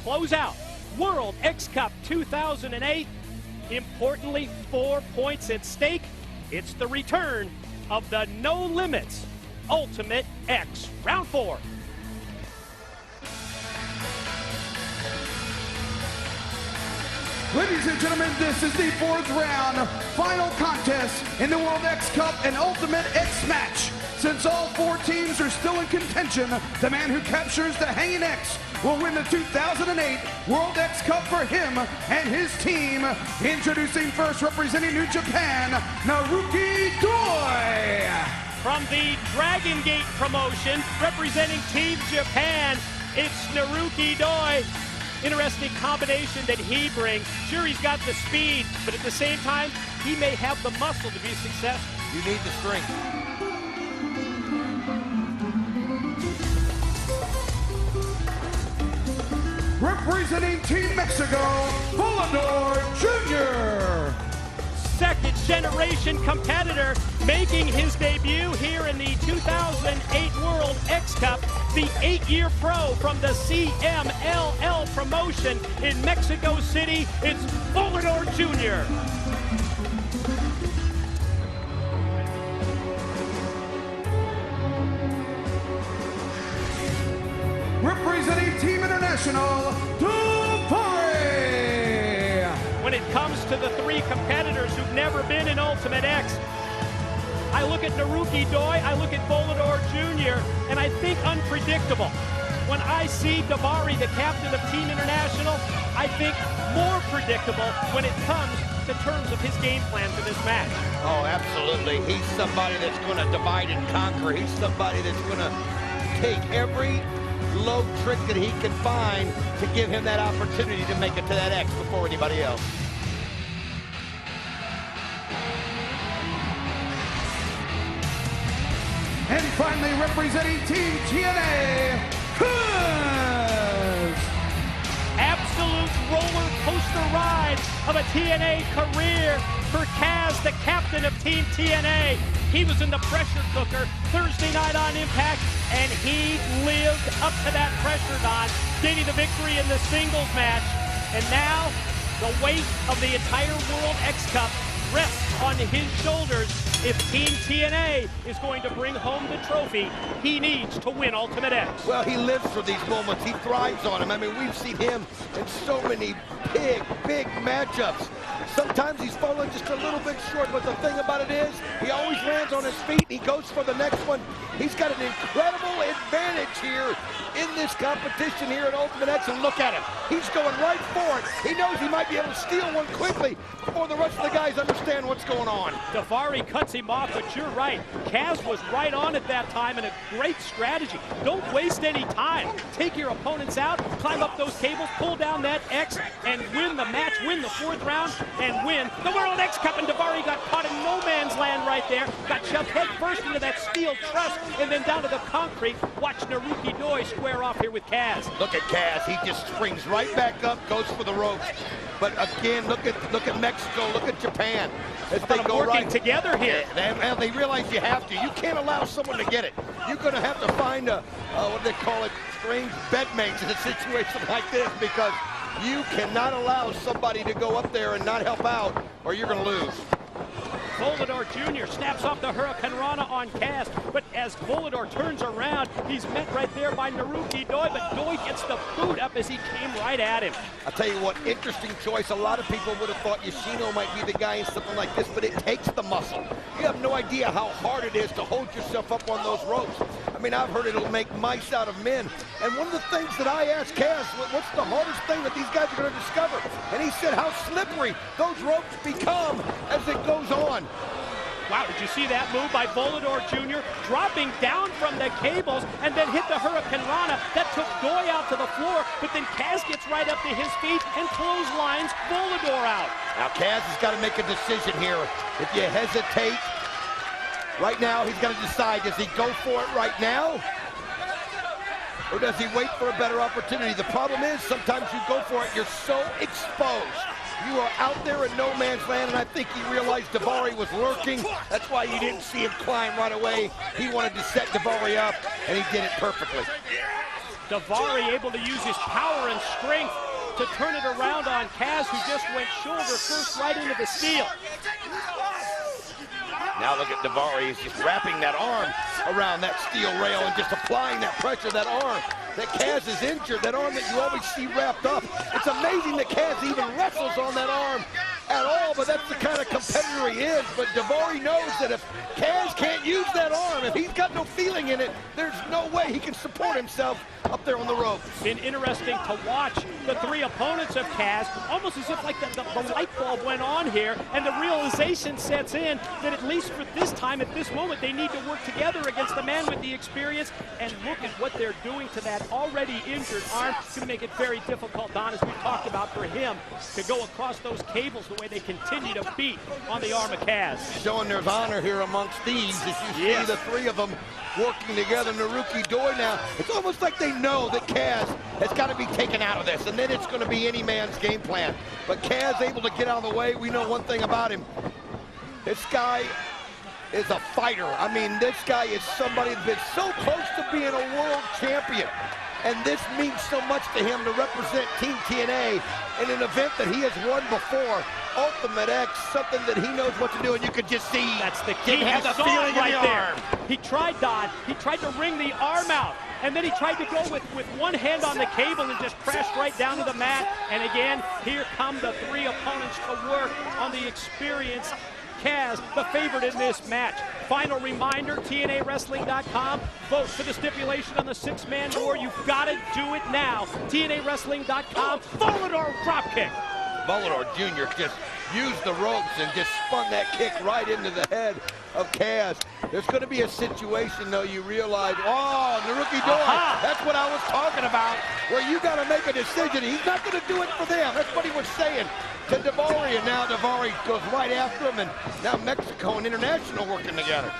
close out World X Cup 2008. Importantly, 4 points at stake. It's the return of the No Limits Ultimate X. Round 4. Ladies and gentlemen, this is the 4th round, final contest in the World X Cup and Ultimate X match. Since all 4 teams are still in contention, the man who captures the Hanging X will win the 2008 World X Cup for him and his team. Introducing first, representing New Japan, Naruki Doi. From the Dragon Gate promotion, representing Team Japan, it's Naruki Doi. Interesting combination that he brings. Sure, he's got the speed, but at the same time, he may have the muscle to be successful. You need the strength. Representing Team Mexico, Volador Jr. Second generation competitor making his debut here in the 2008 World X Cup. The 8-year pro from the CMLL promotion in Mexico City. It's Volador Jr. Representing Team International, When it comes to the 3 competitors who've never been in Ultimate X, I look at Naruki Doi, I look at Volador Jr., and I think unpredictable. When I see Davari, the captain of Team International, I think more predictable when it comes to terms of his game plan for this match. Oh, absolutely. He's somebody that's going to divide and conquer. He's somebody that's going to take every low trick that he can find to give him that opportunity to make it to that X before anybody else. And finally, representing Team TNA, Kaz. Absolute roller coaster ride of a TNA career for Kaz, the captain of Team TNA. He was in the pressure cooker Thursday night on Impact, and he lived up to that pressure, Don, getting the victory in the singles match. And now, the weight of the entire World X Cup rests on his shoulders. If Team TNA is going to bring home the trophy, he needs to win Ultimate X. Well, he lives for these moments. He thrives on them. I mean, we've seen him in so many big matchups. Sometimes he's fallen just a little bit short, but the thing about it is, he always lands on his feet, and he goes for the next one. He's got an incredible advantage here in this competition here at Ultimate X, and look at him. He's going right for it. He knows he might be able to steal one quickly before the rest of the guys understand what's going on. Davari cuts him off, but you're right. Kaz was right on at that time, and a great strategy. Don't waste any time. Take your opponents out, climb up those cables, pull down that X, and win the match, win the 4th round, and win the World X Cup. And Davari got caught in no man's land right there, got shoved head first into that steel truss, and then down to the concrete. Watch Naruki Doi square off here with Kaz. Look at Kaz. He just springs right back up, goes for the ropes. But again, look at Mexico, look at Japan. As they go working together here. They realize you have to. You can't allow someone to get it. You're going to have to find a, what do they call it, strange bedmates in a situation like this, because you cannot allow somebody to go up there and not help out, or you're going to lose. Volador Jr. snaps off the Hurricane Rana on Kaz, but as Volador turns around, he's met right there by Naruki Doi, but Doi gets the boot up as he came right at him. I'll tell you what, interesting choice. A lot of people would have thought Yoshino might be the guy in something like this, but it takes the muscle. You have no idea how hard it is to hold yourself up on those ropes. I mean, I've heard it'll make mice out of men. And one of the things that I asked Kaz, what's the hardest thing that these guys are going to discover? And he said how slippery those ropes become as it goes on. Wow, did you see that move by Volador Jr. dropping down from the cables and then hit the Hurricane Rana? That took Doi out to the floor, but then Kaz gets right up to his feet and clotheslines Volador out. Now Kaz has got to make a decision here. If you hesitate, right now he's got to decide, does he go for it right now? Or does he wait for a better opportunity? The problem is sometimes you go for it, you're so exposed. You are out there in no man's land, and I think he realized Davari was lurking. That's why you didn't see him climb right away. He wanted to set Davari up, and he did it perfectly. Daivari able to use his power and strength to turn it around on Kaz, who just went shoulder first right into the steel. Now look at Daivari. He's just wrapping that arm around that steel rail and just applying that pressure, that arm that Kaz is injured, that arm that you always see wrapped up. It's amazing that Kaz even wrestles on that arm at all, but that's the kind of competitor he is. But Daivari knows that if Kaz can't use that arm, if he's got no feeling in it, there's no way he can support himself up there on the rope. Been interesting to watch the three opponents of Kaz, almost as if like the light bulb went on here, and the realization sets in that at least for this time, at this moment, they need to work together against the man with the experience. And look at what they're doing to that already injured arm. It's going to make it very difficult, Don, as we talked about, for him to go across those cables the way they continue to beat on the arm of Kaz. Showing there's honor here amongst these as you see the three of them working together. Naruki Doi now, it's almost like they know that Kaz has got to be taken out of this, and then it's going to be any man's game plan. But Kaz able to get out of the way. We know one thing about him. This guy is a fighter. I mean, this guy is somebody that's been so close to being a world champion. And this means so much to him to represent Team TNA in an event that he has won before. Ultimate X, something that he knows what to do, and you could just see that's the key. He has a feeling right there. He tried, Don. He tried to wring the arm out, and then he tried to go with one hand on the cable and just crashed right down to the mat. And again, here come the three opponents to work on the experienced Kaz, the favorite in this match. Final reminder, TNAWrestling.com. Vote for the stipulation on the six-man war. You've got to do it now. TNAWrestling.com. Volador dropkick. Volador Jr. just used the ropes and just spun that kick right into the head of Kaz. There's going to be a situation, though, you realize, oh, Naruki Doi, that's what I was talking about, where you got to make a decision. He's not going to do it for them. That's what he was saying to Daivari, and now Daivari goes right after him, and now Mexico and International working together.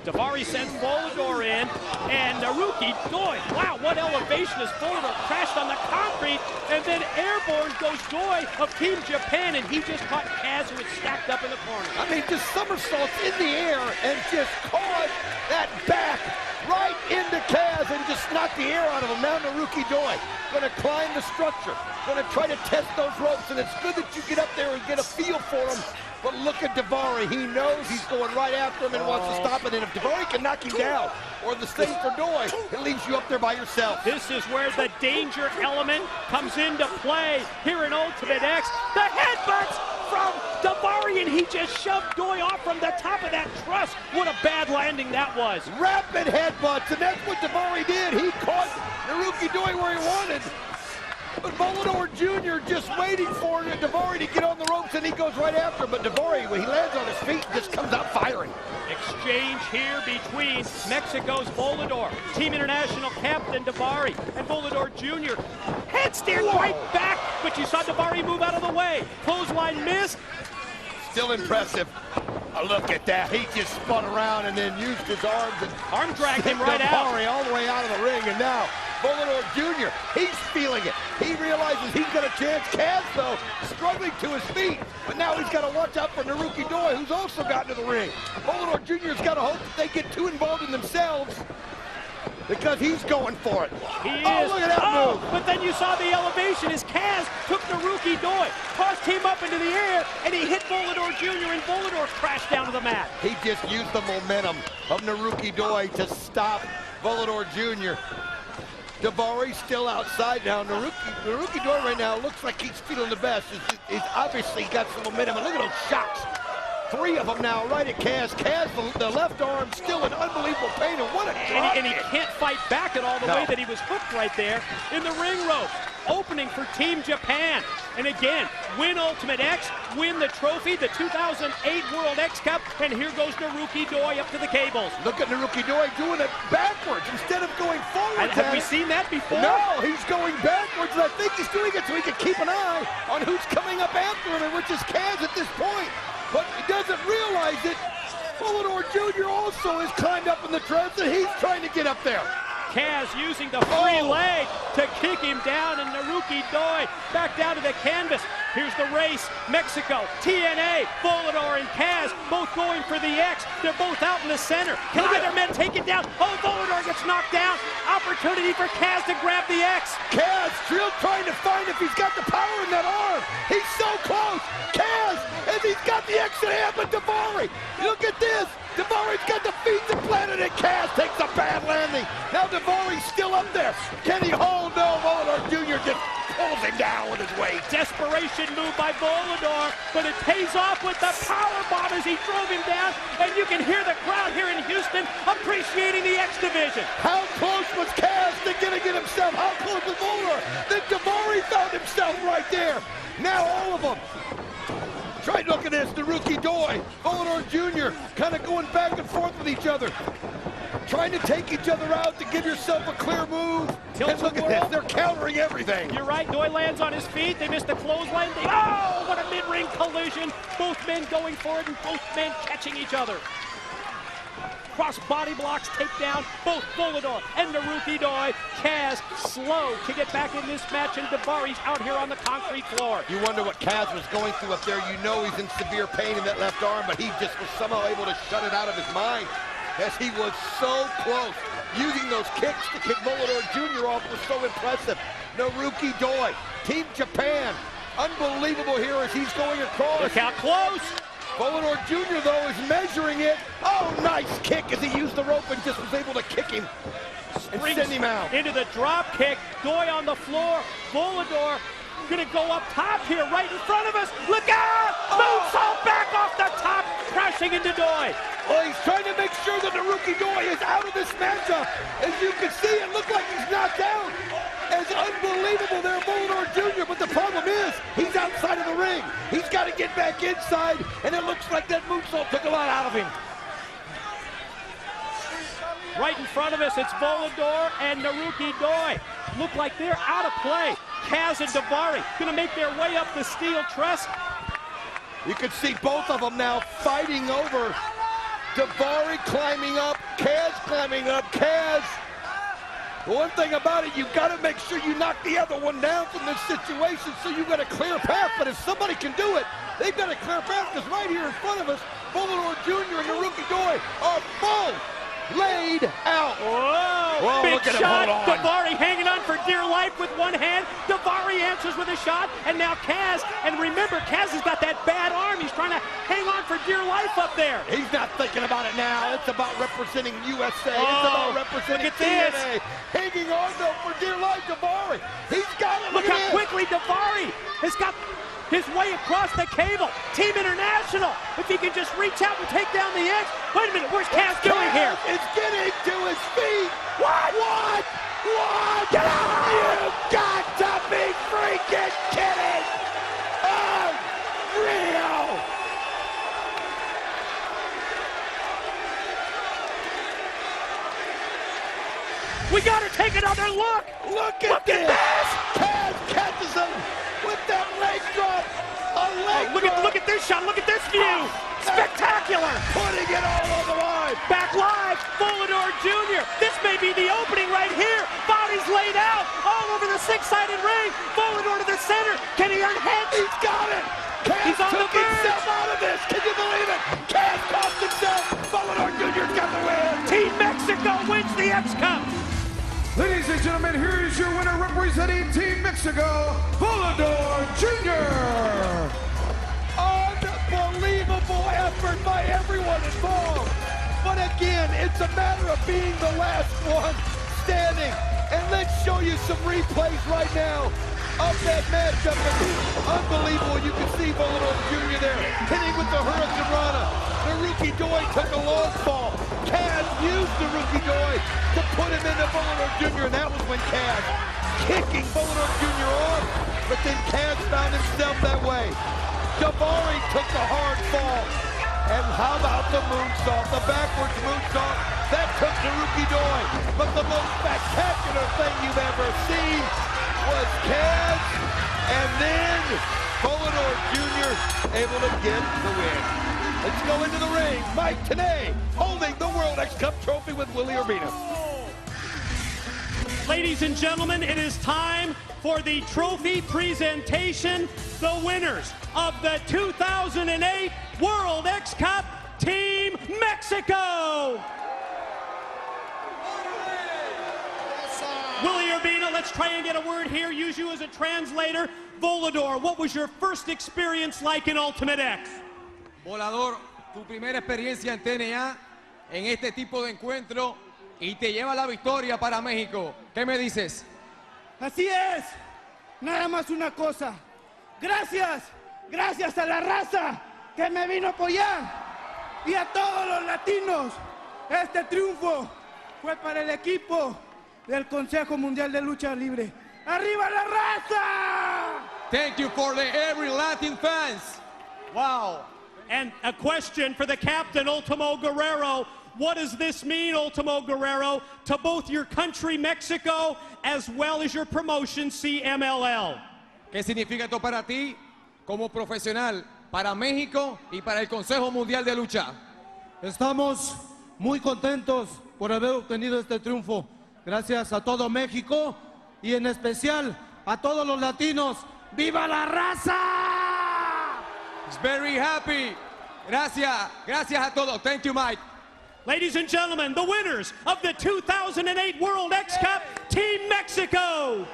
Daivari sends Volador in, and Naruki Doi, wow, what elevation as Volador crashed on the concrete, and then airborne goes Doi of Team Japan, and he just caught Kaz, who was stacked up in the corner. I mean, just somersaults in the air and just caught that back right into Kaz and just knocked the air out of him. Now Naruki Doi going to climb the structure, going to try to test those ropes, and it's good that you get up there and get a feel for him. But look at Daivari. He knows he's going right after him and wants to stop it. And if Daivari can knock him down, or the same for Doi, it leaves you up there by yourself. This is where the danger element comes into play here in Ultimate X. The headbutts from Daivari, and he just shoved Doi off from the top of that truss. What a bad landing that was. Rapid headbutts, and that's what Daivari did. He caught Naruki Doi where he wanted. But Volador Jr. just waiting for Daivari to get on the ropes, and he goes right after him. But Daivari, when he lands on his feet, just comes out firing. Exchange here between Mexico's Volador, Team International captain Daivari, and Volador Jr. Headstand right back, but you saw Daivari move out of the way. Clothesline missed. Still impressive. Look at that. He just spun around and then used his arms and arm dragged him right out. Daivari all the way out of the ring, and now Volador Jr., he's feeling it. He realizes he's got a chance. Kaz, though, struggling to his feet, but now he's got to watch out for Naruki Doi, who's also gotten to the ring. Volador Jr.'s got to hope that they get too involved in themselves, because he's going for it. He is. Look at that move. But then you saw the elevation as Kaz took Naruki Doi, tossed him up into the air, and he hit Volador Jr., and Volador crashed down to the mat. He just used the momentum of Naruki Doi to stop Volador Jr. Daivari still outside now. Naruki Doi right now looks like he's feeling the best. He's obviously got some momentum, and look at those shots. Three of them now right at Kaz. Kaz, the left arm, still in unbelievable pain, and what a drop. And he can't fight back at all the way that he was hooked right there in the ring rope. Opening for Team Japan. And again, win Ultimate X, win the trophy, the 2008 World X Cup, and here goes Naruki Doi up to the cables. Look at Naruki Doi doing it backwards instead of going forward. Have we seen that before? No, he's going backwards, and I think he's doing it so he can keep an eye on who's coming up after him, and which is Kaz at this point. But he doesn't realize it. Volador Jr. also has climbed up in the treads, and he's trying to get up there. Kaz using the free leg to kick him down, and Naruki Doi back down to the canvas. Here's the race. Mexico, TNA, Volador and Kaz both going for the X. They're both out in the center. Can either man take it down? Oh, Volador gets knocked down. Opportunity for Kaz to grab the X. Kaz still trying to find if he's got the power in that arm. He's so close. Kaz, and he's got the X in hand, but Daivari, look at this. Daivari's got the feet implanted, and Kaz takes a bad landing. Now Daivari's still up there. Can he hold? No, Volador Jr. just pulls him down with his weight. Desperation move by Volador, but it pays off with the power bomb as he drove him down, and you can hear the crowd here in Houston appreciating the X Division. How close was Kaz to getting it himself? How close was Volador? Then Daivari found himself right there. Now all of them. Try look at this, Naruki Doi, Volador Jr. kind of going back and forth with each other. Trying to take each other out to give yourself a clear move. And look at this, they're countering everything. You're right, Doi lands on his feet. They missed the clothesline. Oh, what a mid-ring collision. Both men going for it and both men catching each other. Cross body blocks, takedown, both Volador and Naruki Doi. Kaz slow to get back in this match, and Daivari's out here on the concrete floor. You wonder what Kaz was going through up there. You know he's in severe pain in that left arm, but he just was somehow able to shut it out of his mind, as he was so close. Using those kicks to kick Volador Jr. off was so impressive. Naruki Doi, Team Japan, unbelievable here as he's going across. Look how close. Volador Jr., though, is measuring it. Oh, nice kick as he used the rope and just was able to kick him and send him out. Into the drop kick. Doi on the floor. Volador gonna go up top here, right in front of us. Look out! Moonsault back off the top, crashing into Doi. Well, he's trying to make sure that Naruki Doi is out of this matchup. As you can see, it looked like he's knocked out. It's unbelievable there, Volador Jr., but the problem is, he's outside of the ring. He's got to get back inside, and it looks like that moonsault took a lot out of him. Right in front of us, it's Volador and Naruki Doi. Look like they're out of play. Kaz and Daivari gonna make their way up the steel truss. You can see both of them now fighting over. Daivari climbing up, Kaz climbing up. Kaz, the one thing about it, you've got to make sure you knock the other one down from this situation, so you've got a clear path. But if somebody can do it, they've got a clear path, because right here in front of us, Volador Jr. and Naruki Doi are both laid out. Whoa, big shot. Daivari hanging on for dear life with one hand. Daivari answers with a shot, and now Kaz. And remember, Kaz has got that bad arm. He's trying to hang on for dear life up there. He's not thinking about it now. It's about representing USA. It's about representing TNA. Hanging on, though, for dear life, Daivari. He's got it. Look how quickly Daivari has got his way across the cable. Team International, if he can just reach out and take down the edge. Wait a minute, where's Kaz doing here? It's getting to his feet. What? Get out! You've got to be freaking kidding! Oh, real! We gotta take another look! Look at this! Kaz catches him with that leg drop! Look at this shot, look at this view! Spectacular! Putting it all on the line! Back live, Volador Jr. This may be the opening right here. Body's laid out all over the six-sided ring. Volador to the center. Can he earn heads? He's got it! Kaz took himself out of this! Can you believe it? Kaz cost himself! Volador Jr.'s got the win! Team Mexico wins the X Cup! Ladies and gentlemen, here is your winner representing Team Mexico, Volador Jr. Unbelievable effort by everyone involved. But again, it's a matter of being the last one standing. And let's show you some replays right now of that matchup. Unbelievable. You can see Volador Jr. there hitting with the Hurricane Rana. Naruki Doi took a long fall. Kaz used Naruki Doi to put him into Volador Jr. And that was when Kaz kicking Volador Jr. off. But then Kaz found himself that way. Daivari took the hard fall. And how about the moonsault, the backwards moonsault? That took Naruki Doi. But the most spectacular thing you've ever seen was Kaz, and then Volador Jr. able to get the win. Let's go into the ring. Mike TNA holding the World X Cup trophy with Willie Urbina. Ladies and gentlemen, it is time for the trophy presentation. The winners of the 2008 World X Cup, Team Mexico. Willie Urbina, let's try and get a word here. Use you as a translator. Volador, what was your first experience like in Ultimate X? Volador, tu primera experiencia en TNA, en este tipo de encuentro, y te lleva la victoria para México. ¿Qué me dices? Así es. Nada más una cosa. Gracias a la raza que me vino a apoyar y a todos los latinos. Este triunfo fue para el equipo del Consejo Mundial de Lucha Libre. ¡Arriba la raza! Thank you for every Latin fans. Wow. And a question for the captain, Ultimo Guerrero. What does this mean, Ultimo Guerrero, to both your country, Mexico, as well as your promotion, CMLL? ¿Qué significa esto para ti como profesional, para México y para el Consejo Mundial de Lucha? Estamos muy contentos por haber obtenido este triunfo. Gracias a todo México y en especial a todos los latinos. ¡Viva la raza! It's very happy. Gracias a todos. Thank you, Mike. Ladies and gentlemen, the winners of the 2008 World X Cup, Team Mexico.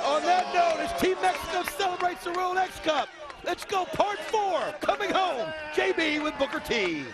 On that note, as Team Mexico celebrates the World X Cup, let's go part 4, coming home, JB with Booker T.